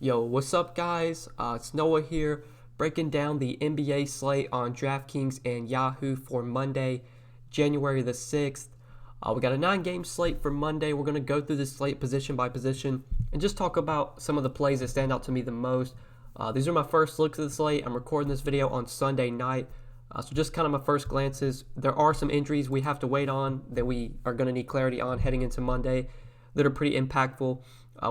Yo, what's up, guys? It's Noah here, breaking down the NBA slate on Draftkings and Yahoo for Monday, January the 6th. We got a 9-game slate for Monday. We're going to go through the slate position by position and just talk about some of the plays that stand out to me the most. These are my first looks at the slate. I'm recording this video on Sunday night, so just kind of my first glances. There are some injuries we have to wait on that we are going to need clarity on heading into Monday that are pretty impactful.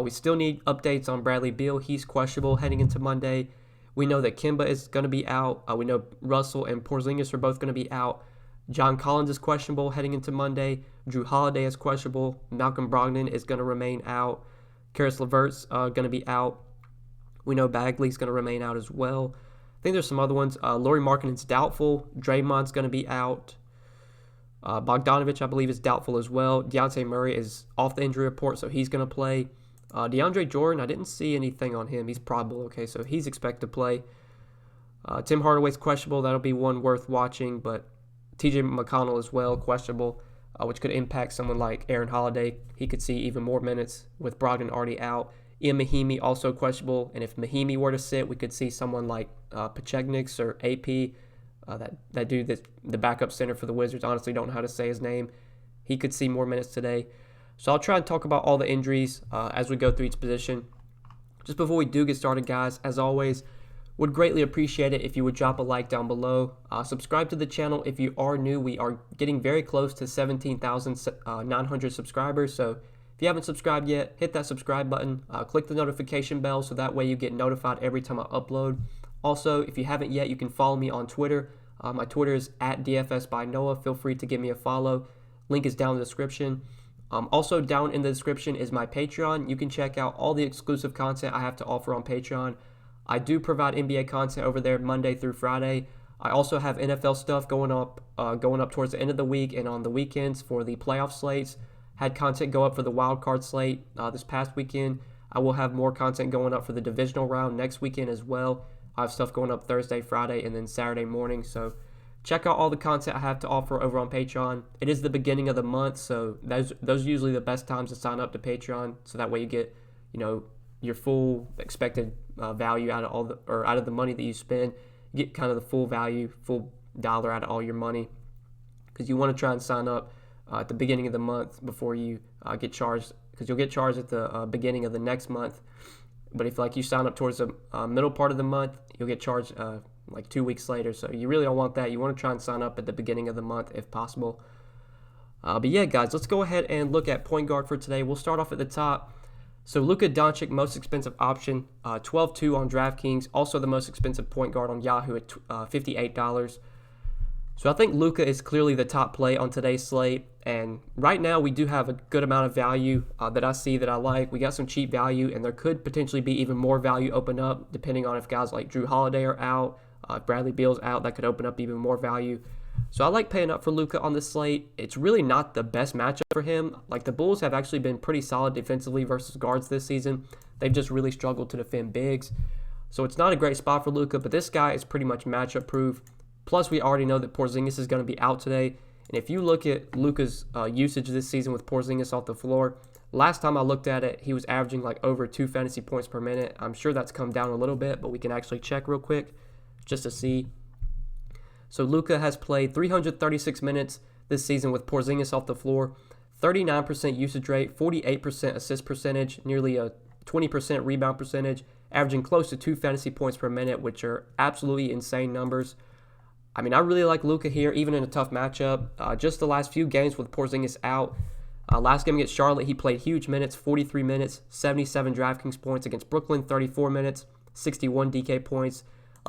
We still need updates on Bradley Beal. He's questionable heading into Monday. We know that Kemba is going to be out. We know Russell and Porzingis are both going to be out. John Collins is questionable heading into Monday. Drew Holiday is questionable. Malcolm Brogdon is going to remain out. Karis LeVert's going to be out. We know Bagley's going to remain out as well. I think there's some other ones. Lauri Markkanen's doubtful. Draymond's going to be out. Bogdanovich, I believe, is doubtful as well. Dejounte Murray is off the injury report, so he's going to play. DeAndre Jordan, I didn't see anything on him. He's probable, okay, so he's expected to play. Tim Hardaway's questionable. That'll be one worth watching, but TJ McConnell as well, questionable, which could impact someone like Aaron Holiday. He could see even more minutes with Brogdon already out. Ian Mahinmi also questionable, and if Mahinmi were to sit, we could see someone like Pachegniks or AP, that dude, the backup center for the Wizards. Honestly, don't know how to say his name. He could see more minutes today. So I'll try and talk about all the injuries as we go through each position. Just before we do get started, guys, as always, would greatly appreciate it if you would drop a like down below. Subscribe to the channel if you are new. We are getting very close to 17,900 subscribers. So if you haven't subscribed yet, hit that subscribe button. Click the notification bell so that way you get notified every time I upload. Also, if you haven't yet, you can follow me on Twitter. My Twitter is @DFSbyNoah. Feel free to give me a follow. Link is down in the description. Also down in the description is my Patreon. You can check out all the exclusive content I have to offer on Patreon. I do provide NBA content over there Monday through Friday. I also have NFL stuff going up towards the end of the week and on the weekends for the playoff slates. Had content go up for the wild card slate this past weekend. I will have more content going up for the divisional round next weekend as well. I have stuff going up Thursday, Friday, and then Saturday morning. So check out all the content I have to offer over on Patreon. It is the beginning of the month, so those are usually the best times to sign up to Patreon. So that way you get, your full expected value out of the money that you spend. You get kind of the full value, full dollar out of all your money, because you want to try and sign up at the beginning of the month before you get charged, because you'll get charged at the beginning of the next month. But if you sign up towards the middle part of the month, you'll get charged like 2 weeks later. So you really don't want that. You want to try and sign up at the beginning of the month if possible. But yeah, guys, let's go ahead and look at point guard for today. We'll start off at the top. So Luka Doncic, most expensive option, 12-2 on DraftKings. Also the most expensive point guard on Yahoo at $58. So I think Luka is clearly the top play on today's slate. And right now we do have a good amount of value that I see that I like. We got some cheap value, and there could potentially be even more value open up depending on if guys like Drew Holiday are out. If Bradley Beal's out, that could open up even more value. So I like paying up for Luka on this slate. It's really not the best matchup for him. The Bulls have actually been pretty solid defensively versus guards this season. They've just really struggled to defend bigs. So it's not a great spot for Luka, but this guy is pretty much matchup proof. Plus, we already know that Porzingis is going to be out today. And if you look at Luka's usage this season with Porzingis off the floor, last time I looked at it, he was averaging over 2 fantasy points per minute. I'm sure that's come down a little bit, but we can actually check real quick just to see. So Luka has played 336 minutes this season with Porzingis off the floor, 39% usage rate, 48% assist percentage, nearly a 20% rebound percentage, averaging close to 2 fantasy points per minute, which are absolutely insane numbers. I really like Luka here, even in a tough matchup. Just the last few games with Porzingis out. Last game against Charlotte, he played huge minutes, 43 minutes, 77 DraftKings points. Against Brooklyn, 34 minutes, 61 DK points.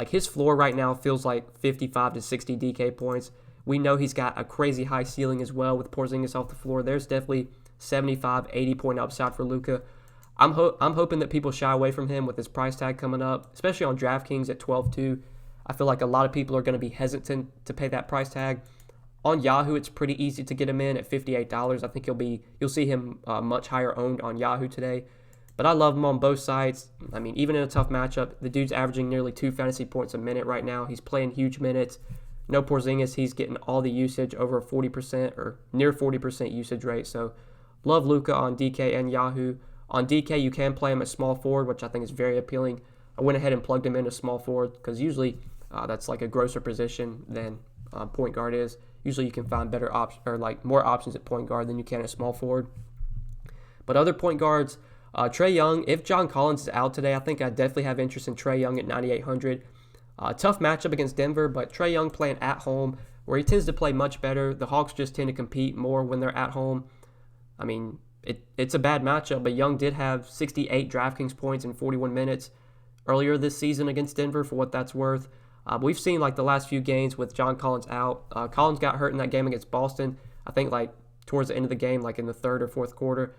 His floor right now feels like 55 to 60 DK points. We know he's got a crazy high ceiling as well with Porzingis off the floor. There's definitely 75, 80 point upside for Luka. I'm hoping that people shy away from him with his price tag coming up, especially on DraftKings at 12-2. I feel like a lot of people are going to be hesitant to pay that price tag. On Yahoo, it's pretty easy to get him in at $58. I think you'll see him much higher owned on Yahoo today. But I love him on both sides. Even in a tough matchup, the dude's averaging nearly 2 fantasy points a minute right now. He's playing huge minutes. No Porzingis, he's getting all the usage, over 40% or near 40% usage rate. So love Luka on DK and Yahoo. On DK, you can play him as small forward, which I think is very appealing. I went ahead and plugged him into small forward because usually that's like a grosser position than point guard is. Usually you can find better options or like more options at point guard than you can at small forward. But other point guards, Trae Young, if John Collins is out today, I think I definitely have interest in Trae Young at 9,800. Tough matchup against Denver, but Trae Young playing at home where he tends to play much better. The Hawks just tend to compete more when they're at home. I mean, it's a bad matchup, but Young did have 68 DraftKings points in 41 minutes earlier this season against Denver, for what that's worth. But we've seen like the last few games with John Collins out. Collins got hurt in that game against Boston, I think like towards the end of the game, like in the third or fourth quarter.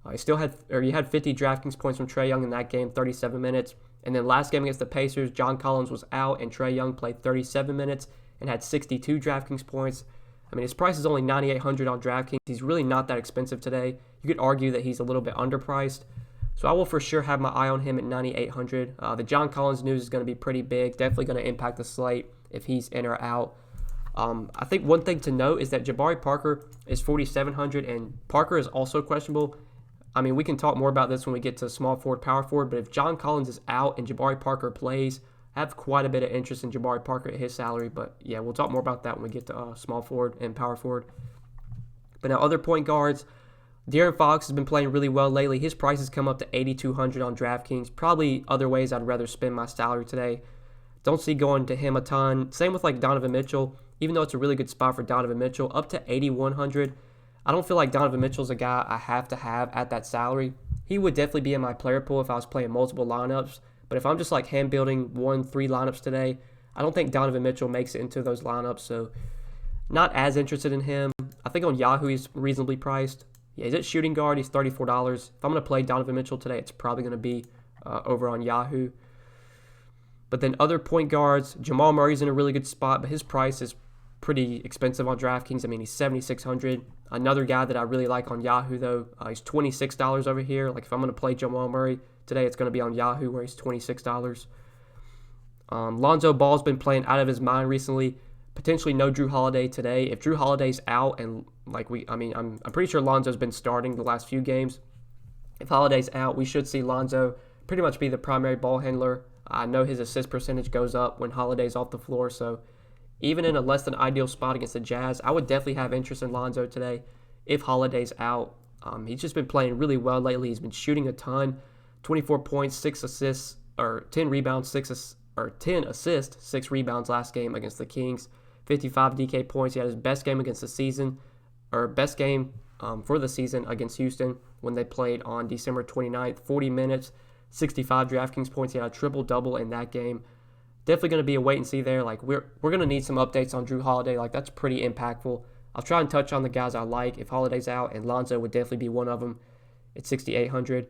You had 50 DraftKings points from Trae Young in that game, 37 minutes. And then last game against the Pacers, John Collins was out and Trae Young played 37 minutes and had 62 DraftKings points. I mean, his price is only $9,800 on DraftKings. He's really not that expensive today. You could argue that he's a little bit underpriced. So I will for sure have my eye on him at $9,800. The John Collins news is going to be pretty big. Definitely going to impact the slate if he's in or out. I think one thing to note is that Jabari Parker is $4,700 and Parker is also questionable. I mean, we can talk more about this when we get to small forward, power forward, but if John Collins is out and Jabari Parker plays, I have quite a bit of interest in Jabari Parker at his salary. But yeah, we'll talk more about that when we get to small forward and power forward. But now other point guards, De'Aaron Fox has been playing really well lately. His price has come up to $8,200 on DraftKings. Probably other ways I'd rather spend my salary today. Don't see going to him a ton. Same with like Donovan Mitchell. Even though it's a really good spot for Donovan Mitchell, up to $8,100. I don't feel like Donovan Mitchell's a guy I have to have at that salary. He would definitely be in my player pool if I was playing multiple lineups. But if I'm just like hand building 1-3 lineups today, I don't think Donovan Mitchell makes it into those lineups. So not as interested in him. I think on Yahoo he's reasonably priced. Yeah, he's at shooting guard. He's $34. If I'm going to play Donovan Mitchell today, it's probably going to be over on Yahoo. But then other point guards, Jamal Murray's in a really good spot, but his price is pretty expensive on DraftKings. I mean, he's $7,600. Another guy that I really like on Yahoo, though, he's $26 over here. Like, if I'm going to play Jamal Murray today, it's going to be on Yahoo where he's $26. Lonzo Ball's been playing out of his mind recently. Potentially no Drew Holiday today. If Drew Holiday's out and I'm pretty sure Lonzo's been starting the last few games. If Holiday's out, we should see Lonzo pretty much be the primary ball handler. I know his assist percentage goes up when Holiday's off the floor, so even in a less than ideal spot against the Jazz, I would definitely have interest in Lonzo today if Holiday's out. He's just been playing really well lately. He's been shooting a ton, 24 points, 6 assists, or 10 rebounds, 10 assists, 6 rebounds last game against the Kings. 55 DK points. He had his best game against the season, or best game for the season against Houston when they played on December 29th. 40 minutes, 65 DraftKings points. He had a triple-double in that game. Definitely going to be a wait and see there. Like we're going to need some updates on Drew Holiday. Like that's pretty impactful. I'll try and touch on the guys I like if Holiday's out, and Lonzo would definitely be one of them at $6,800.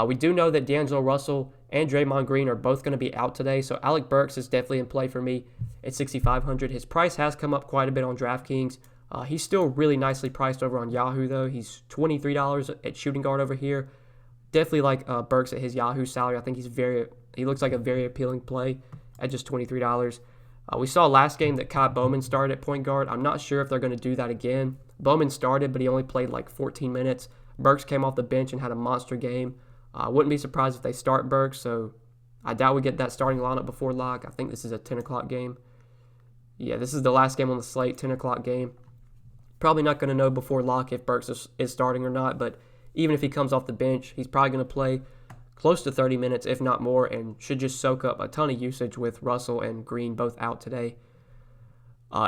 We do know that D'Angelo Russell and Draymond Green are both going to be out today, so Alec Burks is definitely in play for me at $6,500. His price has come up quite a bit on DraftKings. He's still really nicely priced over on Yahoo, though. He's $23 at shooting guard over here. Definitely like Burks at his Yahoo salary. I think he looks like a very appealing play at just $23. We saw last game that Kai Bowman started at point guard. I'm not sure if they're going to do that again. Bowman started, but he only played like 14 minutes. Burks came off the bench and had a monster game. I wouldn't be surprised if they start Burks, so I doubt we get that starting lineup before lock. I think this is a 10 o'clock game. Yeah, this is the last game on the slate, 10 o'clock game. Probably not going to know before lock if Burks is starting or not, but even if he comes off the bench, he's probably going to play close to 30 minutes, if not more, and should just soak up a ton of usage with Russell and Green both out today.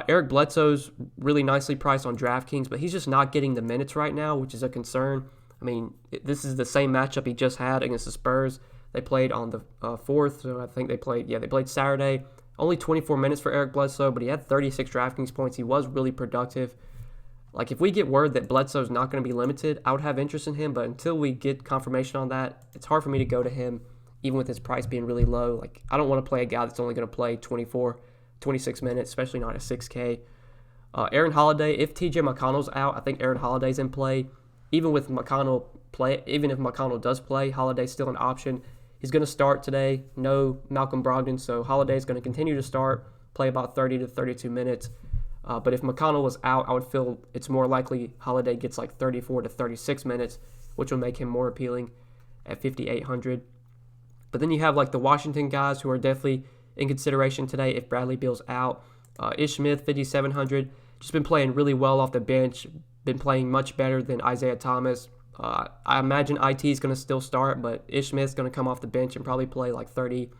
Eric Bledsoe's really nicely priced on DraftKings, but he's just not getting the minutes right now, which is a concern. I mean, this is the same matchup he just had against the Spurs. They played on the 4th, so I think they played Saturday. Only 24 minutes for Eric Bledsoe, but he had 36 DraftKings points. He was really productive. Like, if we get word that Bledsoe's not going to be limited, I would have interest in him, but until we get confirmation on that, it's hard for me to go to him, even with his price being really low. Like, I don't want to play a guy that's only going to play 24, 26 minutes, especially not at 6K. Aaron Holiday, if TJ McConnell's out, I think Aaron Holiday's in play. Even if McConnell does play, Holiday's still an option. He's going to start today. No Malcolm Brogdon, so Holiday's going to continue to start, play about 30 to 32 minutes. But if McConnell was out, I would feel it's more likely Holiday gets like 34 to 36 minutes, which will make him more appealing. at 5,800. But then you have like the Washington guys who are definitely in consideration today if Bradley Beal's out. Ish Smith, 5,700, just been playing really well off the bench, been playing much better than Isaiah Thomas. I imagine IT is going to still start, but Ish Smith's going to come off the bench and probably play like 30,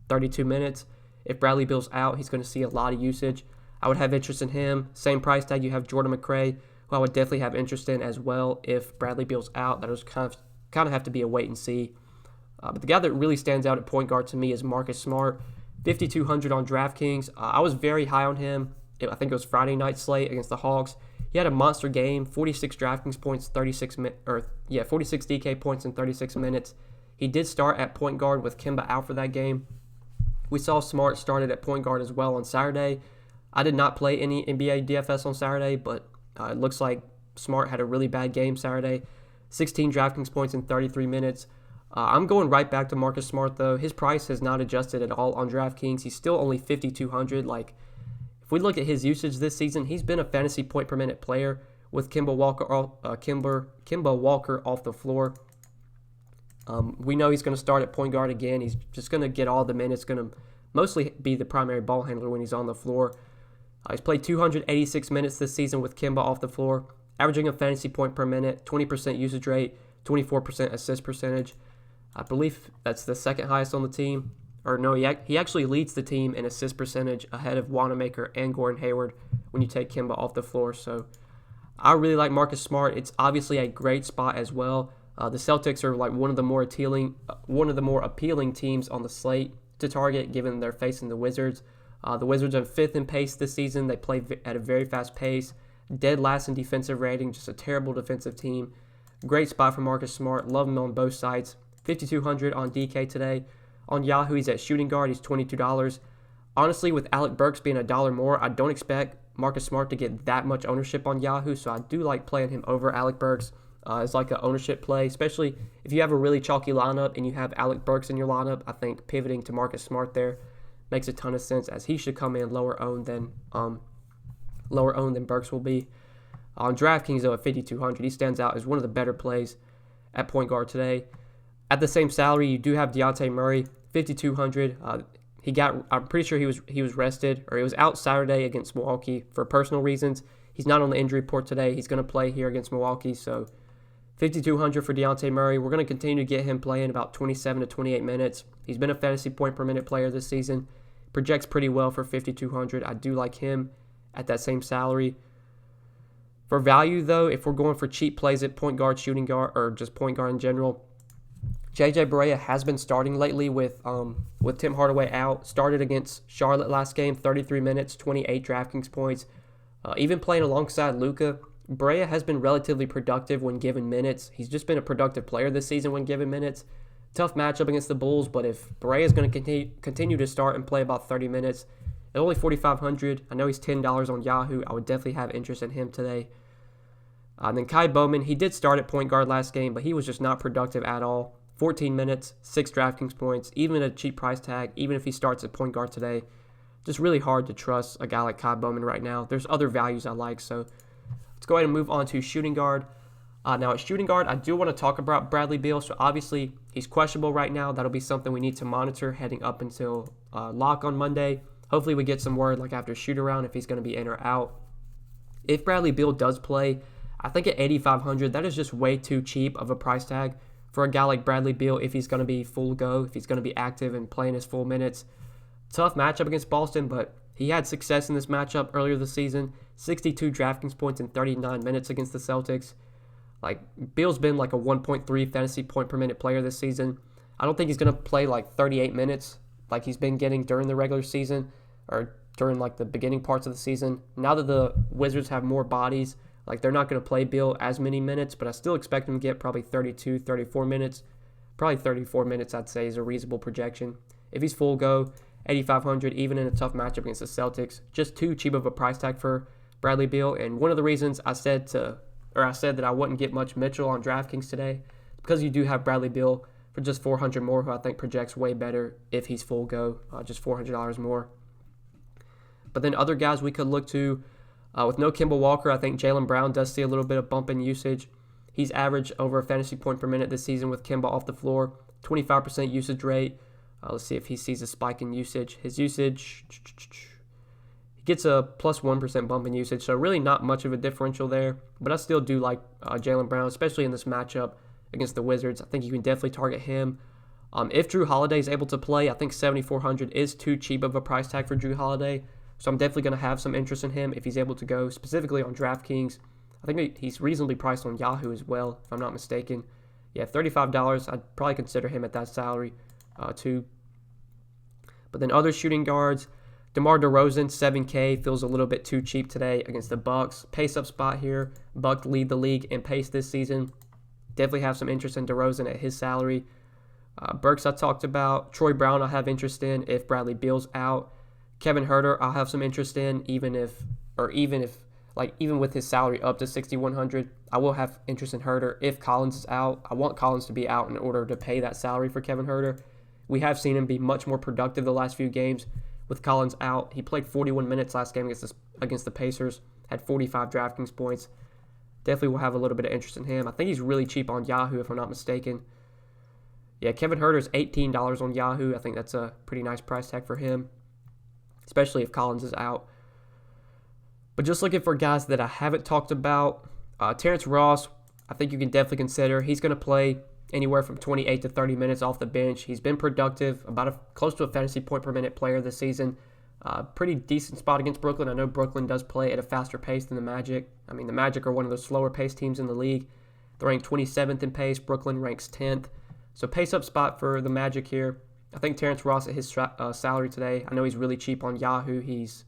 32 minutes. If Bradley Beal's out, he's going to see a lot of usage. I would have interest in him. Same price tag, you have Jordan McRae, who I would definitely have interest in as well if Bradley Beal's out. That was kind of have to be a wait and see. But the guy that really stands out at point guard to me is Marcus Smart, 5,200 on DraftKings. I was very high on him. I think it was Friday night slate against the Hawks. He had a monster game, 46 DraftKings points, 46 DK points in 36 minutes. He did start at point guard with Kemba out for that game. We saw Smart started at point guard as well on Saturday. I did not play any NBA DFS on Saturday, but it looks like Smart had a really bad game Saturday. 16 DraftKings points in 33 minutes. I'm going right back to Marcus Smart, though. His price has not adjusted at all on DraftKings. He's still only 5,200. Like, if we look at his usage this season, he's been a fantasy point per minute player with Kemba Walker off the floor. We know he's going to start at point guard again. He's just going to get all the minutes, going to mostly be the primary ball handler when he's on the floor. He's played 286 minutes this season with Kemba off the floor, averaging a fantasy point per minute, 20% usage rate, 24% assist percentage. I believe that's the second highest on the team. Or no, he actually leads the team in assist percentage ahead of Wanamaker and Gordon Hayward when you take Kemba off the floor. So I really like Marcus Smart. It's obviously a great spot as well. The Celtics are like one of the more appealing teams on the slate to target, given they're facing the Wizards. The Wizards are 5th in pace this season. They play at a very fast pace. Dead last in defensive rating, just a terrible defensive team. Great spot for Marcus Smart. Love him on both sides. 5,200 on DK today. On Yahoo, he's at shooting guard. He's $22. Honestly, with Alec Burks being $1 more, I don't expect Marcus Smart to get that much ownership on Yahoo, so I do like playing him over Alec Burks. It's like an ownership play, especially if you have a really chalky lineup and you have Alec Burks in your lineup. I think pivoting to Marcus Smart there makes a ton of sense, as he should come in lower owned than Burks will be. On DraftKings, though, at 5,200, he stands out as one of the better plays at point guard today. At the same salary, you do have Dejounte Murray, 5,200. I'm pretty sure he was rested, or he was out Saturday against Milwaukee for personal reasons. He's not on the injury report today. He's going to play here against Milwaukee, so 5,200 for Dejounte Murray. We're going to continue to get him playing about 27 to 28 minutes. He's been a fantasy point per minute player this season. Projects pretty well for 5,200. I do like him at that same salary. For value, though, if we're going for cheap plays at point guard, shooting guard, or just point guard in general, JJ Barea has been starting lately with Tim Hardaway out. Started against Charlotte last game, 33 minutes, 28 DraftKings points. Even playing alongside Luka, Barea has been relatively productive when given minutes. He's just been a productive player this season when given minutes. Tough matchup against the Bulls, but if Barea is going to continue to start and play about 30 minutes, at only 4,500, I know he's $10 on Yahoo. I would definitely have interest in him today. Then Kai Bowman, he did start at point guard last game, but he was just not productive at all. 14 minutes, 6 DraftKings points, even at a cheap price tag, even if he starts at point guard today. Just really hard to trust a guy like Kai Bowman right now. There's other values I like, so let's go ahead and move on to shooting guard. Now at shooting guard, I do want to talk about Bradley Beal. So obviously he's questionable right now. That'll be something we need to monitor heading up until lock on Monday. Hopefully we get some word like after shoot around if he's going to be in or out. If Bradley Beal does play, I think at 8,500, that is just way too cheap of a price tag for a guy like Bradley Beal if he's going to be full go, if he's going to be active and playing his full minutes. Tough matchup against Boston, but he had success in this matchup earlier this season. 62 DraftKings points in 39 minutes against the Celtics. Like, Beal's been like a 1.3 fantasy point per minute player this season. I don't think he's going to play like 38 minutes like he's been getting during the regular season or during like the beginning parts of the season. Now that the Wizards have more bodies, like they're not going to play Beal as many minutes, but I still expect him to get probably 32, 34 minutes. Probably 34 minutes, I'd say, is a reasonable projection. If he's full go, 8,500, even in a tough matchup against the Celtics, just too cheap of a price tag for Bradley Beal. And one of the reasons I said that I wouldn't get much Mitchell on DraftKings today, because you do have Bradley Beal for just 400 more, who I think projects way better if he's full go, just $400 more. But then other guys we could look to, with no Kemba Walker, I think Jaylen Brown does see a little bit of bump in usage. He's averaged over a fantasy point per minute this season with Kemba off the floor. 25% usage rate. Let's see if he sees a spike in usage. His usage, he gets a plus 1% bump in usage, so really not much of a differential there. But I still do like Jaylen Brown, especially in this matchup against the Wizards. I think you can definitely target him. If Jrue Holiday is able to play, I think 7,400 is too cheap of a price tag for Jrue Holiday. So I'm definitely going to have some interest in him if he's able to go, specifically on DraftKings. I think he's reasonably priced on Yahoo as well, if I'm not mistaken. Yeah, $35. I'd probably consider him at that salary too. But then other shooting guards, DeMar DeRozan, 7K, feels a little bit too cheap today against the Bucks. Pace-up spot here. Bucks lead the league in pace this season. Definitely have some interest in DeRozan at his salary. Burks I talked about. Troy Brown I'll have interest in if Bradley Beal's out. Kevin Huerter I'll have some interest in even with his salary up to 6,100. I will have interest in Huerter if Collins is out. I want Collins to be out in order to pay that salary for Kevin Huerter. We have seen him be much more productive the last few games with Collins out. He played 41 minutes last game against the Pacers, had 45 DraftKings points. Definitely will have a little bit of interest in him. I think he's really cheap on Yahoo if I'm not mistaken. Yeah, Kevin Huerter is $18 on Yahoo. I think that's a pretty nice price tag for him, especially if Collins is out. But just looking for guys that I haven't talked about, Terrence Ross, I think you can definitely consider. He's going to play anywhere from 28 to 30 minutes off the bench. He's been productive, close to a fantasy point per minute player this season. Pretty decent spot against Brooklyn. I know Brooklyn does play at a faster pace than the Magic. I mean, the Magic are one of the slower paced teams in the league. They're ranked 27th in pace. Brooklyn ranks 10th. So pace-up spot for the Magic here. I think Terrence Ross at his salary today. I know he's really cheap on Yahoo. He's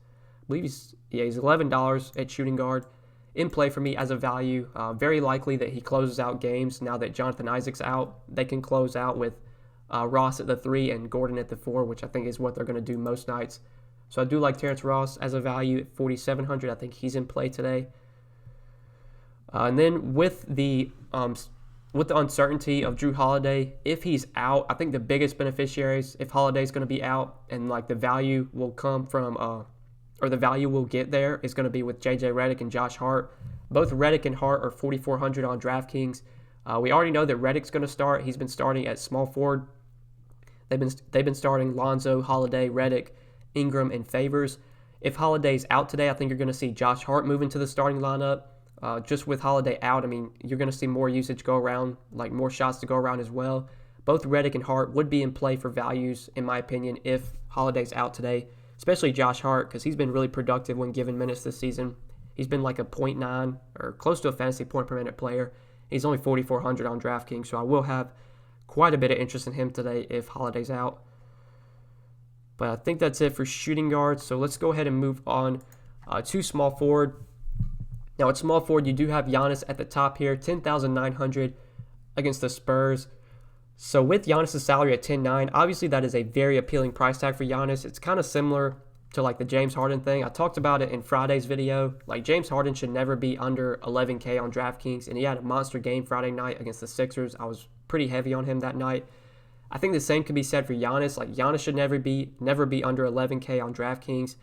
$11 at shooting guard. In play for me as a value. Very likely that he closes out games now that Jonathan Isaac's out. They can close out with Ross at the 3 and Gordon at the 4, which I think is what they're going to do most nights. So I do like Terrence Ross as a value at 4,700. I think he's in play today. And then with the uncertainty of Jrue Holiday, if he's out, I think the biggest beneficiaries, if Holiday's going to be out and like the value will come from, or the value we'll get there is going to be with JJ Redick and Josh Hart. Both Redick and Hart are 4,400 on DraftKings. We already know that Redick's going to start. He's been starting at small forward. They've been starting Lonzo, Holiday, Redick, Ingram, and Favors. If Holiday's out today, I think you're going to see Josh Hart move into the starting lineup. Just with Holiday out, I mean, you're going to see more usage go around, like more shots to go around as well. Both Redick and Hart would be in play for values, in my opinion, if Holiday's out today, especially Josh Hart, because he's been really productive when given minutes this season. He's been like a 0.9 or close to a fantasy point per minute player. He's only 4,400 on DraftKings, so I will have quite a bit of interest in him today if Holiday's out. But I think that's it for shooting guards, so let's go ahead and move on to small forward. Now, at small forward, you do have Giannis at the top here, 10,900 against the Spurs. So with Giannis' salary at 10.9, obviously that is a very appealing price tag for Giannis. It's kind of similar to like the James Harden thing. I talked about it in Friday's video. Like James Harden should never be under 11K on DraftKings, and he had a monster game Friday night against the Sixers. I was pretty heavy on him that night. I think the same could be said for Giannis. Like Giannis should never be under 11K on DraftKings.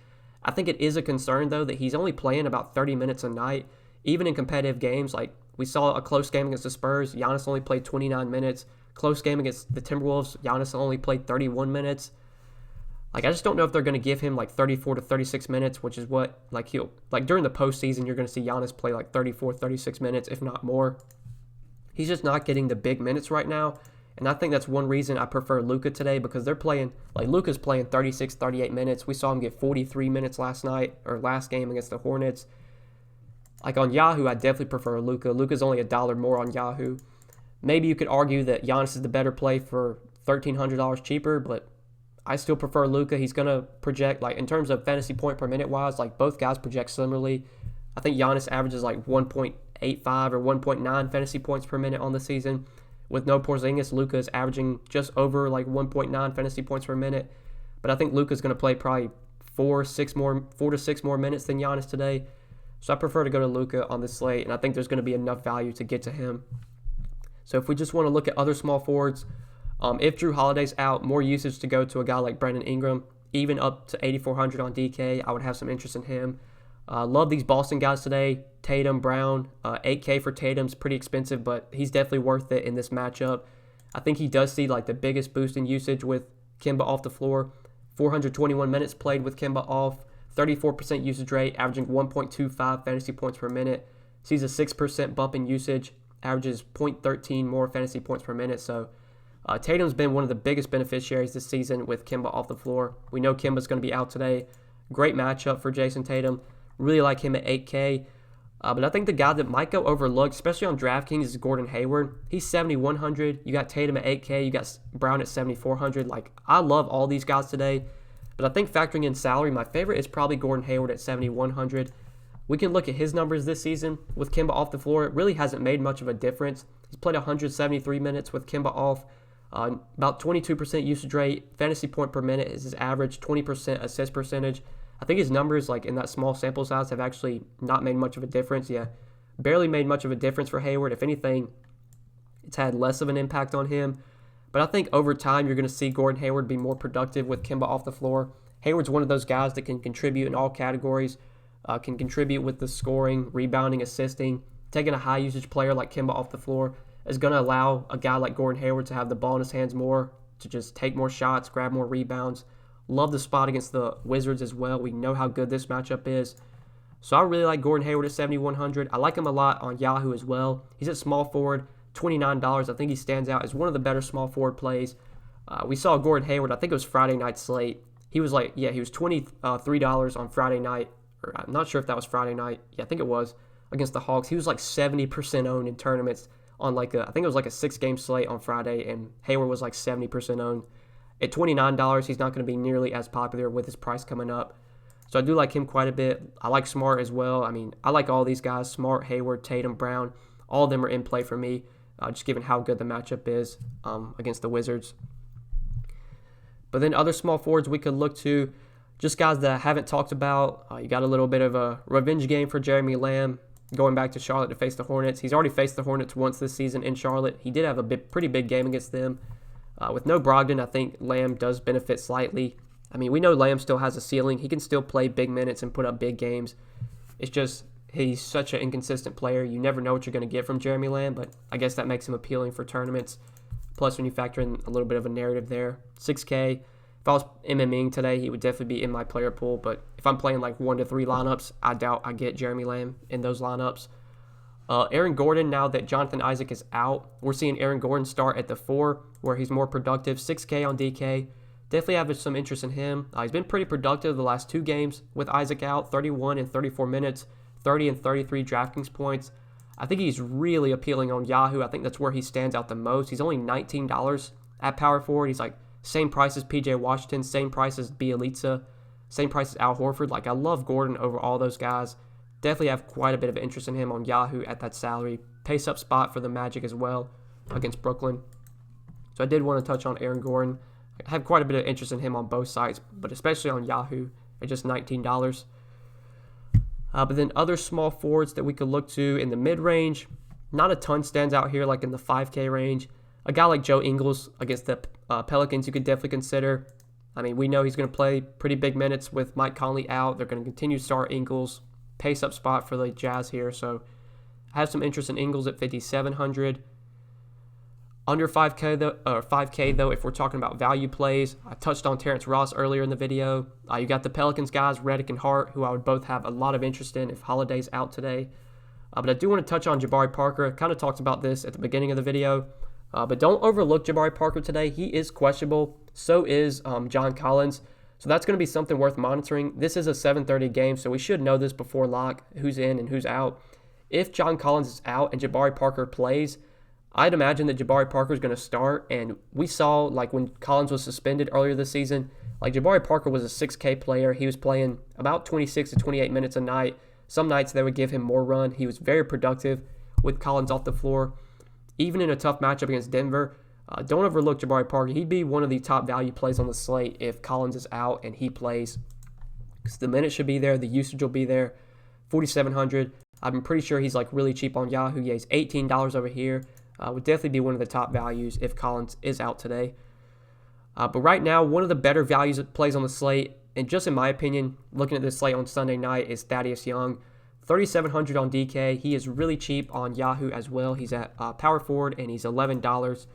I think it is a concern, though, that he's only playing about 30 minutes a night, even in competitive games. Like, we saw a close game against the Spurs. Giannis only played 29 minutes. Close game against the Timberwolves. Giannis only played 31 minutes. Like, I just don't know if they're going to give him, like, 34 to 36 minutes, which is what, like, during the postseason, you're going to see Giannis play, like, 34, 36 minutes, if not more. He's just not getting the big minutes right now. And I think that's one reason I prefer Luka today, because they're playing, like Luka's playing 36, 38 minutes. We saw him get 43 minutes last game against the Hornets. Like on Yahoo, I definitely prefer Luka. Luka's only $1 more on Yahoo. Maybe you could argue that Giannis is the better play for $1,300 cheaper, but I still prefer Luka. He's going to project, like in terms of fantasy point per minute wise, like both guys project similarly. I think Giannis averages like 1.85 or 1.9 fantasy points per minute on the season. With no Porzingis, Luka is averaging just over like 1.9 fantasy points per minute. But I think Luka's going to play probably 4 to 6 more minutes than Giannis today. So I prefer to go to Luka on this slate, and I think there's going to be enough value to get to him. So if we just want to look at other small forwards, if Jrue Holiday's out, more usage to go to a guy like Brandon Ingram, even up to 8,400 on DK. I would have some interest in him. Love these Boston guys today. Tatum, Brown, 8K for Tatum's pretty expensive, but he's definitely worth it in this matchup. I think he does see like the biggest boost in usage with Kemba off the floor. 421 minutes played with Kemba off, 34% usage rate, averaging 1.25 fantasy points per minute. Sees a 6% bump in usage, averages 0.13 more fantasy points per minute. So Tatum's been one of the biggest beneficiaries this season with Kemba off the floor. We know Kemba's going to be out today. Great matchup for Jayson Tatum. Really like him at 8K. But I think the guy that might go overlooked, especially on DraftKings, is Gordon Hayward. He's 7,100. You got Tatum at 8K. You got Brown at 7,400. Like, I love all these guys today. But I think factoring in salary, my favorite is probably Gordon Hayward at 7,100. We can look at his numbers this season with Kemba off the floor. It really hasn't made much of a difference. He's played 173 minutes with Kemba off. About 22% usage rate. Fantasy point per minute is his average. 20% assist percentage. I think his numbers, like in that small sample size, have actually not made much of a difference. Yeah, barely made much of a difference for Hayward. If anything, it's had less of an impact on him. But I think over time, you're going to see Gordon Hayward be more productive with Kemba off the floor. Hayward's one of those guys that can contribute in all categories, can contribute with the scoring, rebounding, assisting. Taking a high usage player like Kemba off the floor is going to allow a guy like Gordon Hayward to have the ball in his hands more, to just take more shots, grab more rebounds. Love the spot against the Wizards as well. We know how good this matchup is. So I really like Gordon Hayward at 7,100. I like him a lot on Yahoo as well. He's at small forward, $29. I think he stands out as one of the better small forward plays. We saw Gordon Hayward, I think it was Friday night slate. He was $23 on Friday night. Or I'm not sure if that was Friday night. Yeah, I think it was, against the Hawks. He was like 70% owned in tournaments on I think it was like a 6-game slate on Friday, and Hayward was like 70% owned. At $29, he's not going to be nearly as popular with his price coming up. So I do like him quite a bit. I like Smart as well. I mean, I like all these guys, Smart, Hayward, Tatum, Brown. All of them are in play for me, just given how good the matchup is against the Wizards. But then other small forwards we could look to, just guys that I haven't talked about. You got a little bit of a revenge game for Jeremy Lamb, going back to Charlotte to face the Hornets. He's already faced the Hornets once this season in Charlotte. He did have a pretty big game against them. With no Brogdon, I think Lamb does benefit slightly. I mean, we know Lamb still has a ceiling. He can still play big minutes and put up big games. It's just he's such an inconsistent player. You never know what you're going to get from Jeremy Lamb, but I guess that makes him appealing for tournaments. Plus, when you factor in a little bit of a narrative there, 6K. If I was MMing today, he would definitely be in my player pool, but if I'm playing like 1 to 3 lineups, I doubt I get Jeremy Lamb in those lineups. Aaron Gordon, now that Jonathan Isaac is out, we're seeing Aaron Gordon start at the 4, where he's more productive. 6K on DK. Definitely have some interest in him. He's been pretty productive the last 2 games with Isaac out, 31 and 34 minutes, 30 and 33 DraftKings points. I think he's really appealing on Yahoo. I think that's where he stands out the most. He's only $19 at power forward. He's like same price as PJ Washington, same price as Bielitsa, same price as Al Horford. Like, I love Gordon over all those guys. Definitely have quite a bit of interest in him on Yahoo at that salary. Pace up spot for the Magic as well against Brooklyn. So I did want to touch on Aaron Gordon. I have quite a bit of interest in him on both sides, but especially on Yahoo at just $19. But then other small forwards that we could look to in the mid-range, not a ton stands out here, like in the 5K range. A guy like Joe Ingles against the Pelicans you could definitely consider. I mean, we know he's going to play pretty big minutes with Mike Conley out. They're going to continue to start Ingles. Pace up spot for the Jazz here, so I have some interest in Ingles at 5,700. Under 5K though, if we're talking about value plays, I touched on Terrence Ross earlier in the video. You got the Pelicans guys, Redick and Hart, who I would both have a lot of interest in if Holiday's out today. But I do want to touch on Jabari Parker. I kind of talked about this at the beginning of the video. But don't overlook Jabari Parker today. He is questionable. So is John Collins. So that's going to be something worth monitoring. This is a 7:30 game, so we should know this before lock, who's in and who's out. If John Collins is out and Jabari Parker plays, I'd imagine that Jabari Parker is going to start. And we saw, like, when Collins was suspended earlier this season, like, Jabari Parker was a 6K player. He was playing about 26 to 28 minutes a night. Some nights they would give him more run. He was very productive with Collins off the floor. Even in a tough matchup against Denver, don't overlook Jabari Parker. He'd be one of the top value plays on the slate if Collins is out and he plays. Because the minutes should be there, the usage will be there. 4,700. I'm pretty sure he's like really cheap on Yahoo. Yeah, he's $18 over here. Would definitely be one of the top values if Collins is out today. But right now, one of the better values plays on the slate and just in my opinion, looking at this slate on Sunday night, is Thaddeus Young. 3,700 on DK. He is really cheap on Yahoo as well. He's at power forward, and he's $11.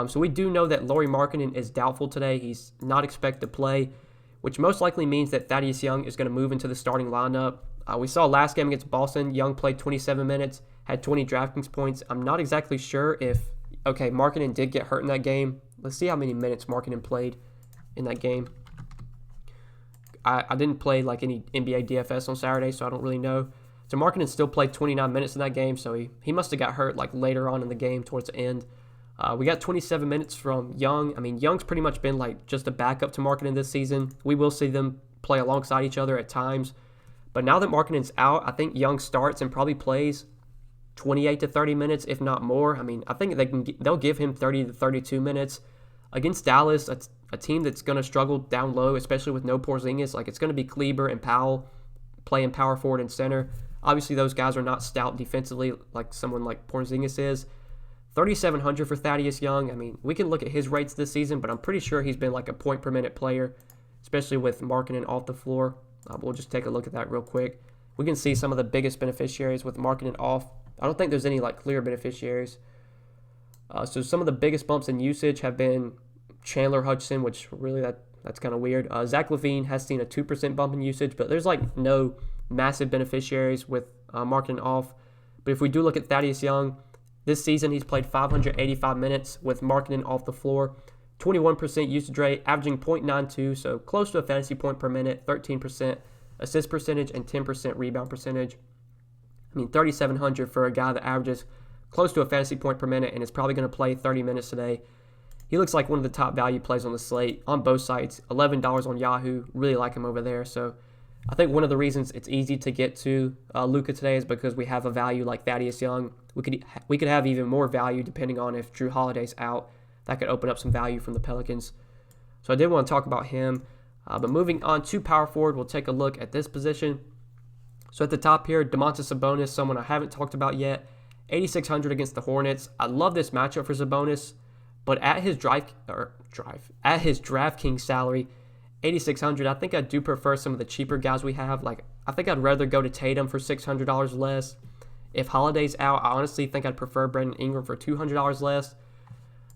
So we do know that Lauri Markkanen is doubtful today. He's not expected to play, which most likely means that Thaddeus Young is going to move into the starting lineup. We saw last game against Boston, Young played 27 minutes, had 20 DraftKings points. I'm not exactly sure if, okay, Markkanen did get hurt in that game. Let's see how many minutes Markkanen played in that game. I didn't play like any NBA DFS on Saturday, so I don't really know. So Markkanen still played 29 minutes in that game, so he must have got hurt like later on in the game towards the end. We got 27 minutes from Young. I mean, Young's pretty much been like just a backup to Markkanen this season. We will see them play alongside each other at times. But now that Markkanen's out, I think Young starts and probably plays 28 to 30 minutes, if not more. I mean, I think they'll give him 30 to 32 minutes. Against Dallas, a team that's going to struggle down low, especially with no Porzingis. Like, it's going to be Kleber and Powell playing power forward and center. Obviously, those guys are not stout defensively like someone like Porzingis is. 3,700 for Thaddeus Young. I mean, we can look at his rates this season, but I'm pretty sure he's been like a point per minute player, especially with Markkanen off the floor. We'll just take a look at that real quick. We can see some of the biggest beneficiaries with Markkanen off. I don't think there's any like clear beneficiaries. So some of the biggest bumps in usage have been Chandler Hudson, which really that's kind of weird. Zach LaVine has seen a 2% bump in usage, but there's like no massive beneficiaries with Markkanen off. But if we do look at Thaddeus Young, this season he's played 585 minutes with Markkanen off the floor, 21% usage rate, averaging 0.92, so close to a fantasy point per minute, 13% assist percentage, and 10% rebound percentage. I mean, 3,700 for a guy that averages close to a fantasy point per minute and is probably going to play 30 minutes today. He looks like one of the top value plays on the slate on both sites. $11 on Yahoo. Really like him over there. So I think one of the reasons it's easy to get to Luka today is because we have a value like Thaddeus Young. We could have even more value depending on if Drew Holiday's out. That could open up some value from the Pelicans. So I did want to talk about him. But moving on to power forward, we'll take a look at this position. So at the top here, Domantas Sabonis, someone I haven't talked about yet. 8,600 against the Hornets. I love this matchup for Sabonis, but at his DraftKings salary, 8,600, I think I do prefer some of the cheaper guys we have. Like, I think I'd rather go to Tatum for $600 less. If Holiday's out, I honestly think I'd prefer Brandon Ingram for $200 less.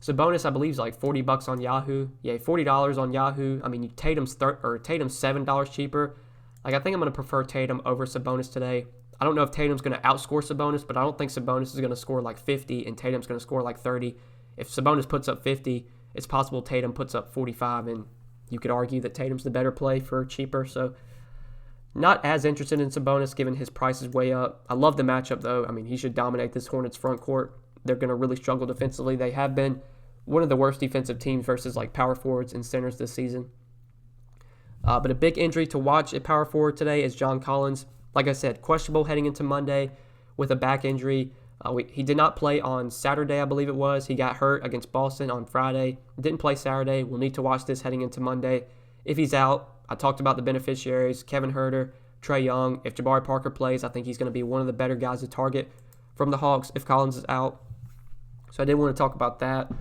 Sabonis, I believe, is like $40 on Yahoo. Yeah, $40 on Yahoo. I mean, Tatum's $7 cheaper. Like, I think I'm going to prefer Tatum over Sabonis today. I don't know if Tatum's going to outscore Sabonis, but I don't think Sabonis is going to score like 50 and Tatum's going to score like 30. If Sabonis puts up 50, it's possible Tatum puts up 45, and you could argue that Tatum's the better play for cheaper. So not as interested in Sabonis given his price is way up. I love the matchup, though. I mean, he should dominate this Hornets front court. They're going to really struggle defensively. They have been one of the worst defensive teams versus like power forwards and centers this season. But a big injury to watch at power forward today is John Collins. Like I said, questionable heading into Monday with a back injury. He did not play on Saturday, I believe it was. He got hurt against Boston on Friday. Didn't play Saturday. We'll need to watch this heading into Monday. If he's out, I talked about the beneficiaries, Kevin Huerter, Trae Young. If Jabari Parker plays, I think he's going to be one of the better guys to target from the Hawks if Collins is out. So I did want to talk about that.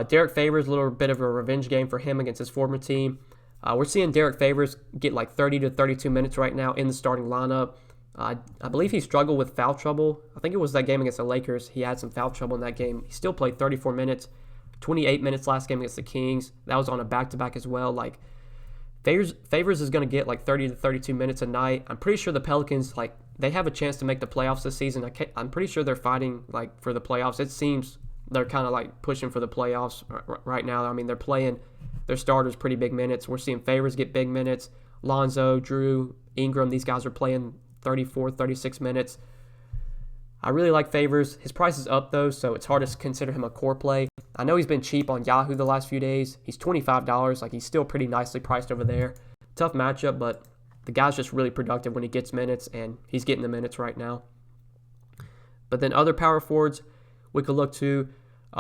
Derek Favors, a little bit of a revenge game for him against his former team. We're seeing Derek Favors get like 30 to 32 minutes right now in the starting lineup. I believe he struggled with foul trouble. I think it was that game against the Lakers. He had some foul trouble in that game. He still played 34 minutes, 28 minutes last game against the Kings. That was on a back-to-back as well. Like, Favors is going to get like 30 to 32 minutes a night. I'm pretty sure the Pelicans, like, they have a chance to make the playoffs this season. I'm pretty sure they're fighting like for the playoffs. It seems they're kind of like pushing for the playoffs right now. I mean, they're playing their starters pretty big minutes. We're seeing Favors get big minutes. Lonzo, Drew, Ingram, these guys are playing 34, 36 minutes. I really like Favors. His price is up, though, so it's hard to consider him a core play. I know he's been cheap on Yahoo the last few days. He's $25. Like, he's still pretty nicely priced over there. Tough matchup, but the guy's just really productive when he gets minutes, and he's getting the minutes right now. But then other power forwards we could look to,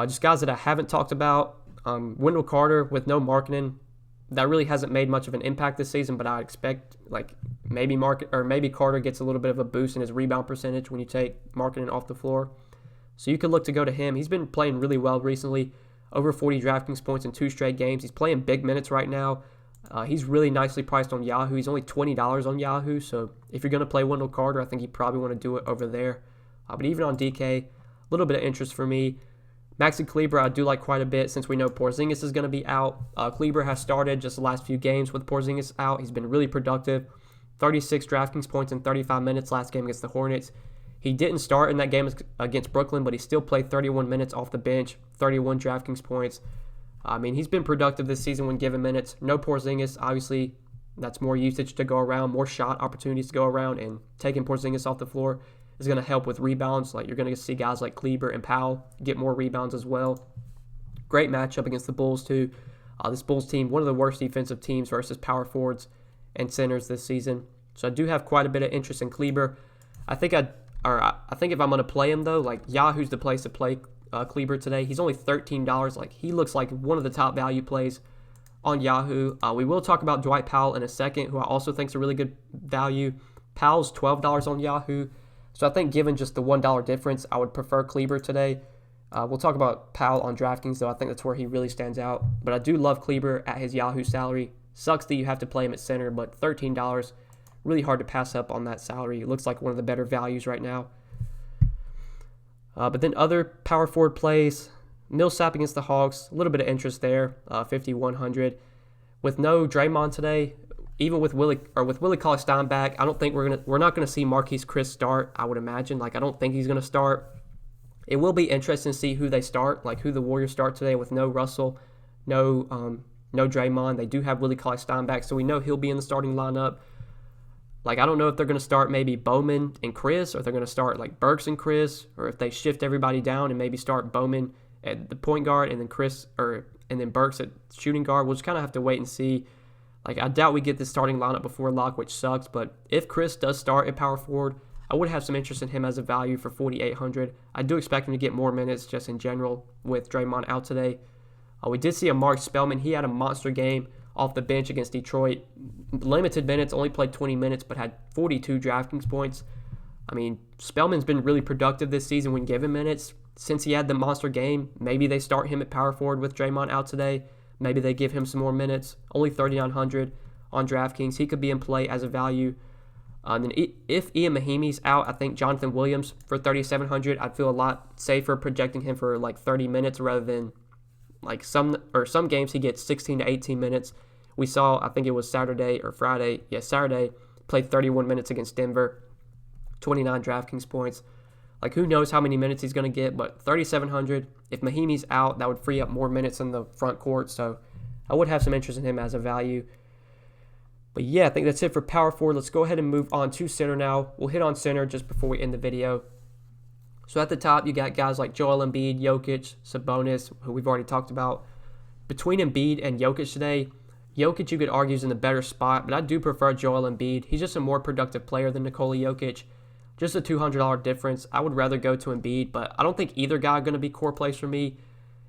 just guys that I haven't talked about. Wendell Carter with no Markkanen, that really hasn't made much of an impact this season, but I expect like maybe Carter gets a little bit of a boost in his rebound percentage when you take Markkanen off the floor. So you could look to go to him. He's been playing really well recently, over 40 DraftKings points in 2 straight games. He's playing big minutes right now. He's really nicely priced on Yahoo. He's only $20 on Yahoo, so if you're going to play Wendell Carter, I think you probably want to do it over there. But even on DK, a little bit of interest for me. Maxi Kleber, I do like quite a bit since we know Porzingis is going to be out. Kleber has started just the last few games with Porzingis out. He's been really productive. 36 DraftKings points in 35 minutes last game against the Hornets. He didn't start in that game against Brooklyn, but he still played 31 minutes off the bench, 31 DraftKings points. I mean, he's been productive this season when given minutes. No Porzingis, obviously, that's more usage to go around, more shot opportunities to go around, and taking Porzingis off the floor is going to help with rebounds. Like, you're going to see guys like Kleber and Powell get more rebounds as well. Great matchup against the Bulls, too. This Bulls team, one of the worst defensive teams versus power forwards and centers this season. So I do have quite a bit of interest in Kleber. I think if I'm going to play him, though, like, Yahoo's the place to play Kleber today. He's only $13. Like, he looks like one of the top value plays on Yahoo. We will talk about Dwight Powell in a second, who I also think is a really good value. Powell's $12 on Yahoo. So I think given just the $1 difference, I would prefer Kleber today. We'll talk about Powell on DraftKings, though. I think that's where he really stands out. But I do love Kleber at his Yahoo salary. Sucks that you have to play him at center, but $13, really hard to pass up on that salary. It looks like one of the better values right now. But then other power forward plays, Millsap against the Hawks, a little bit of interest there, 5,100. With no Draymond today, even with Willie Cauley-Stein back, I don't think we're not gonna see Marquise Chris start. I would imagine, like, I don't think he's gonna start. It will be interesting to see who they start, like who the Warriors start today with no Russell, no Draymond. They do have Willie Cauley-Stein back, so we know he'll be in the starting lineup. Like, I don't know if they're going to start maybe Bowman and Chris, or if they're going to start like Burks and Chris, or if they shift everybody down and maybe start Bowman at the point guard and then Burks at shooting guard. We'll just kind of have to wait and see. Like, I doubt we get this starting lineup before lock, which sucks. But if Chris does start at power forward, I would have some interest in him as a value for 4,800. I do expect him to get more minutes just in general with Draymond out today. We did see a Mark Spellman. He had a monster game off the bench against Detroit. Limited minutes, only played 20 minutes, but had 42 DraftKings points. I mean, Spellman's been really productive this season when given minutes. Since he had the monster game, maybe they start him at power forward with Draymond out today. Maybe they give him some more minutes. Only 3,900 on DraftKings. He could be in play as a value. And then if Ian Mahimi's out, I think Jonathan Williams for 3,700. I'd feel a lot safer projecting him for like 30 minutes rather than like some games he gets 16 to 18 minutes. We saw, I think it was Saturday, played 31 minutes against Denver, 29 DraftKings points. Like, who knows how many minutes he's going to get, but 3,700. If Mahimi's out, that would free up more minutes in the front court, so I would have some interest in him as a value. But yeah, I think that's it for power forward. Let's go ahead and move on to center now. We'll hit on center just before we end the video. So at the top, you got guys like Joel Embiid, Jokic, Sabonis, who we've already talked about. Between Embiid and Jokic today, Jokic, you could argue, is in the better spot, but I do prefer Joel Embiid. He's just a more productive player than Nikola Jokic. Just a $200 difference. I would rather go to Embiid, but I don't think either guy are going to be core plays for me.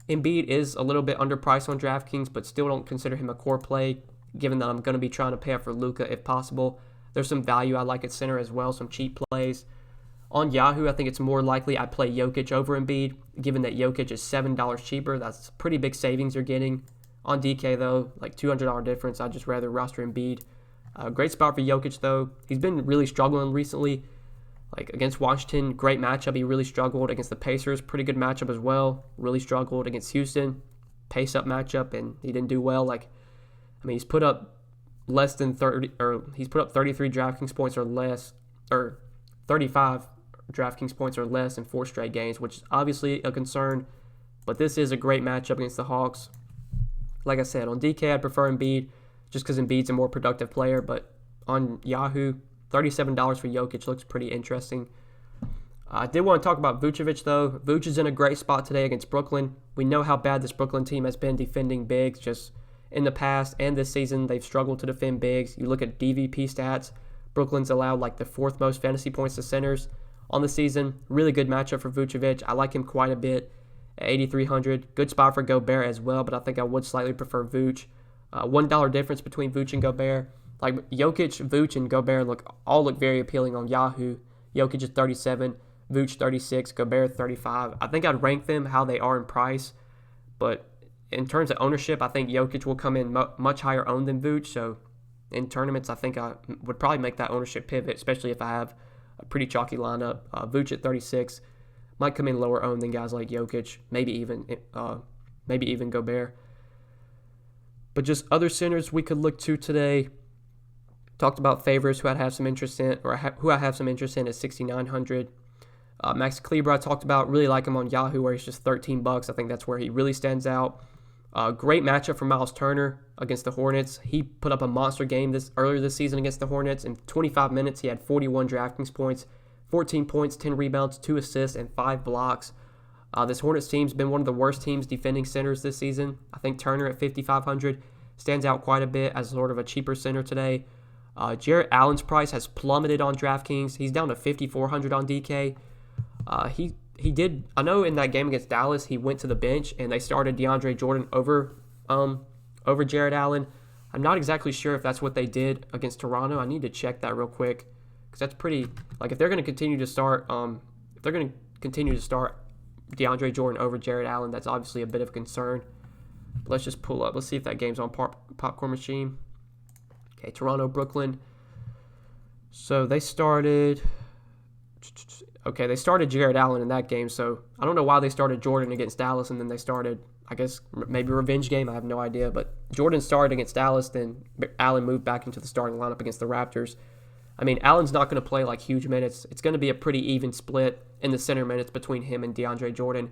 Embiid is a little bit underpriced on DraftKings, but still don't consider him a core play, given that I'm going to be trying to pay up for Luka if possible. There's some value I like at center as well, some cheap plays. On Yahoo, I think it's more likely I play Jokic over Embiid, given that Jokic is $7 cheaper. That's pretty big savings you're getting. On DK, though, like $200 difference, I'd just rather roster Embiid. Great spot for Jokic, though. He's been really struggling recently. Like, against Washington, great matchup. He really struggled. Against the Pacers, pretty good matchup as well. Really struggled. Against Houston, pace-up matchup, and he didn't do well. Like, I mean, he's put up less than 30, or he's put up 33 DraftKings points or less, or 35 DraftKings points or less in 4 straight games, which is obviously a concern. But this is a great matchup against the Hawks. Like I said, on DK, I'd prefer Embiid just because Embiid's a more productive player. But on Yahoo, $37 for Jokic looks pretty interesting. I did want to talk about Vucevic, though. Vuce is in a great spot today against Brooklyn. We know how bad this Brooklyn team has been defending bigs. Just in the past and this season, they've struggled to defend bigs. You look at DVP stats, Brooklyn's allowed like the 4th most fantasy points to centers on the season. Really good matchup for Vucevic. I like him quite a bit at 8,300. Good spot for Gobert as well, but I think I would slightly prefer Vuce. $1 difference between Vuce and Gobert. Like, Jokic, Vuce, and Gobert all look very appealing on Yahoo. Jokic is 37, Vuce 36, Gobert 35. I think I'd rank them how they are in price, but in terms of ownership, I think Jokic will come in much higher owned than Vooch. So in tournaments, I think I would probably make that ownership pivot, especially if I have a pretty chalky lineup. Vooch at 36 might come in lower owned than guys like Jokic, maybe even Gobert. But just other centers we could look to today. Talked about favorites who I'd have some interest in, or who I have some interest in at 6,900. Max Kleber I talked about, really like him on Yahoo where he's just $13. I think that's where he really stands out. Great matchup for Miles Turner against the Hornets. He put up a monster game earlier this season against the Hornets. In 25 minutes, he had 41 DraftKings points, 14 points, 10 rebounds, 2 assists, and 5 blocks. This Hornets team's been one of the worst teams defending centers this season. I think Turner at 5,500 stands out quite a bit as sort of a cheaper center today. Jarrett Allen's price has plummeted on DraftKings. He's down to 5,400 on DK. He did. I know in that game against Dallas, he went to the bench and they started DeAndre Jordan over Jarrett Allen. I'm not exactly sure if that's what they did against Toronto. I need to check that real quick because that's pretty. Like if they're going to continue to start, DeAndre Jordan over Jarrett Allen, that's obviously a bit of concern. But let's just pull up. Let's see if that game's on Popcorn Machine. Okay, Toronto, Brooklyn. So they started. Okay, they started Jarrett Allen in that game, so I don't know why they started Jordan against Dallas, and then they started, I guess, maybe a revenge game. I have no idea, but Jordan started against Dallas, then Allen moved back into the starting lineup against the Raptors. I mean, Allen's not going to play like huge minutes. It's going to be a pretty even split in the center minutes between him and DeAndre Jordan,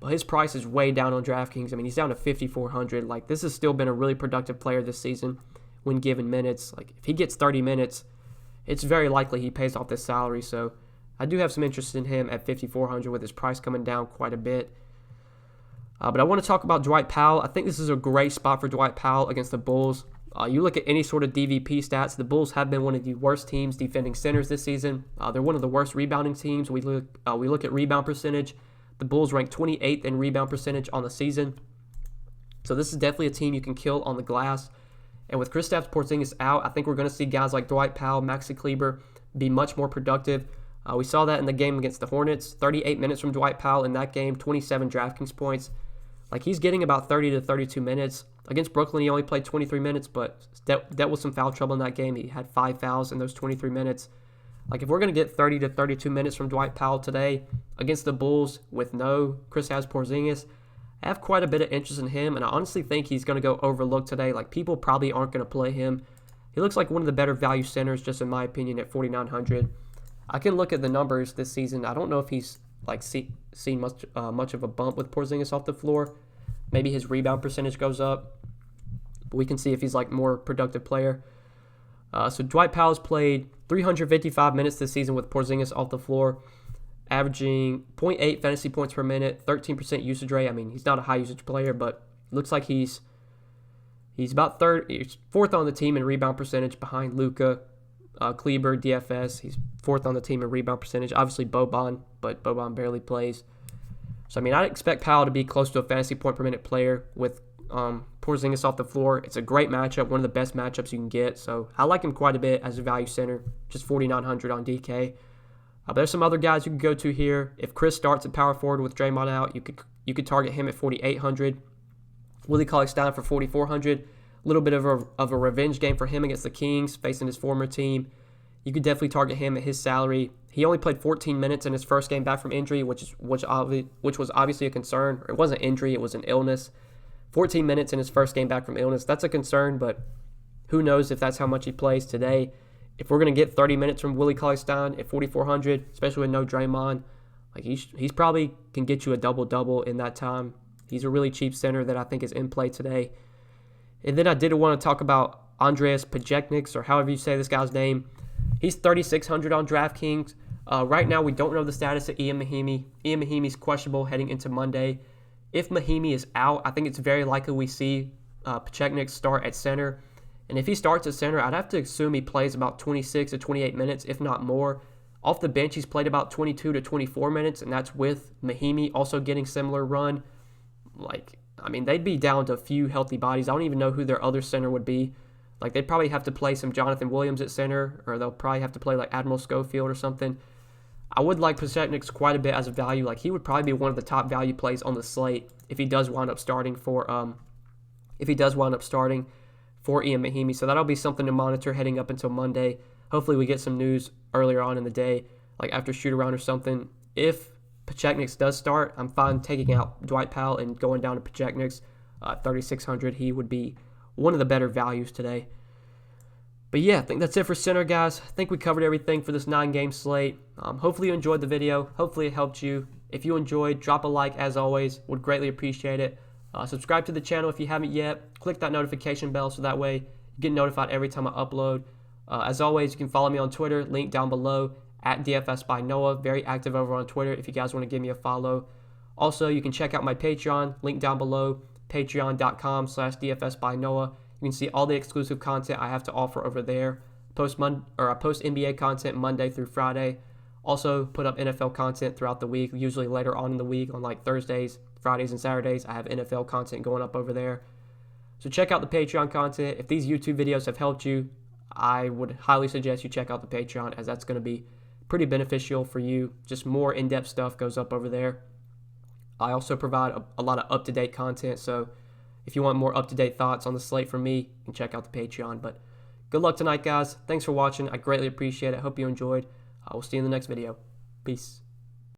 but his price is way down on DraftKings. I mean, he's down to 5,400. Like, this has still been a really productive player this season when given minutes. Like, if he gets 30 minutes, it's very likely he pays off this salary, so I do have some interest in him at 5,400 with his price coming down quite a bit. But I want to talk about Dwight Powell. I think this is a great spot for Dwight Powell against the Bulls. You look at any sort of DVP stats, the Bulls have been one of the worst teams defending centers this season. They're one of the worst rebounding teams. We look at rebound percentage. The Bulls rank 28th in rebound percentage on the season. So this is definitely a team you can kill on the glass. And with Kristaps Porzingis out, I think we're going to see guys like Dwight Powell, Maxi Kleber be much more productive. We saw that in the game against the Hornets. 38 minutes from Dwight Powell in that game, 27 DraftKings points. Like, he's getting about 30 to 32 minutes. Against Brooklyn, he only played 23 minutes, but dealt with some foul trouble in that game. He had 5 fouls in those 23 minutes. Like, if we're going to get 30 to 32 minutes from Dwight Powell today against the Bulls with no Kristaps Porzingis, I have quite a bit of interest in him, and I honestly think he's going to go overlooked today. Like, people probably aren't going to play him. He looks like one of the better value centers, just in my opinion, at 4,900. I can look at the numbers this season. I don't know if he's like seen much of a bump with Porzingis off the floor. Maybe his rebound percentage goes up. But we can see if he's like more productive player. So Dwight Powell's played 355 minutes this season with Porzingis off the floor, averaging 0.8 fantasy points per minute, 13% usage rate. I mean, he's not a high usage player, but looks like he's about he's fourth on the team in rebound percentage behind Luka. Kleber, DFS, he's fourth on the team in rebound percentage. Obviously Boban, but Boban barely plays. So, I mean, I'd expect Powell to be close to a fantasy point per minute player with Porzingis off the floor. It's a great matchup, one of the best matchups you can get. So, I like him quite a bit as a value center, just 4,900 on DK. There's some other guys you can go to here. If Chris starts at power forward with Draymond out, you could target him at 4,800. Willie Cauley-Stein for 4,400. A little bit of a revenge game for him against the Kings, facing his former team. You could definitely target him at his salary. He only played 14 minutes in his first game back from injury, which was obviously a concern. It wasn't injury, it was an illness. 14 minutes in his first game back from illness. That's a concern, but who knows if that's how much he plays today. If we're going to get 30 minutes from Willie Cauley-Stein at 4,400, especially with no Draymond, like he's probably can get you a double-double in that time. He's a really cheap center that I think is in play today. And then I did want to talk about Andreas Pajekniks, or however you say this guy's name. He's 3,600 on DraftKings. Right now, we don't know the status of Ian Mahinmi. Ian Mahimi's questionable heading into Monday. If Mahinmi is out, I think it's very likely we see Pajekniks start at center. And if he starts at center, I'd have to assume he plays about 26 to 28 minutes, if not more. Off the bench, he's played about 22 to 24 minutes, and that's with Mahinmi also getting similar run. I mean, they'd be down to a few healthy bodies. I don't even know who their other center would be. Like, they'd probably have to play some Jonathan Williams at center, or they'll probably have to play like Admiral Schofield or something. I would like Pacheco's quite a bit as a value. Like, he would probably be one of the top value plays on the slate if he does wind up starting for Ian Mahinmi. So that'll be something to monitor heading up until Monday. Hopefully we get some news earlier on in the day, like after shoot around or something. If Pacheco does start, I'm fine taking out Dwight Powell and going down to Pacheco. 3,600. He would be one of the better values today. But yeah, I think that's it for center, guys. I think we covered everything for this 9-game slate. Hopefully you enjoyed the video. Hopefully it helped you. If you enjoyed, drop a like as always. Would greatly appreciate it. Subscribe to the channel if you haven't yet. Click that notification bell so that way you get notified every time I upload. As always, you can follow me on Twitter. Link down below at DFS by Noah. Very active over on Twitter if you guys want to give me a follow. Also, you can check out my Patreon. Link down below. Patreon.com/DFS by Noah. You can see all the exclusive content I have to offer over there. I post NBA content Monday through Friday. Also put up NFL content throughout the week, usually later on in the week on like Thursdays, Fridays, and Saturdays. I have NFL content going up over there. So check out the Patreon content. If these YouTube videos have helped you, I would highly suggest you check out the Patreon, as that's going to be pretty beneficial for you. Just more in-depth stuff goes up over there. I also provide a lot of up-to-date content, so if you want more up-to-date thoughts on the slate from me, you can check out the Patreon. But good luck tonight, guys. Thanks for watching. I greatly appreciate it. Hope you enjoyed. I will see you in the next video. Peace.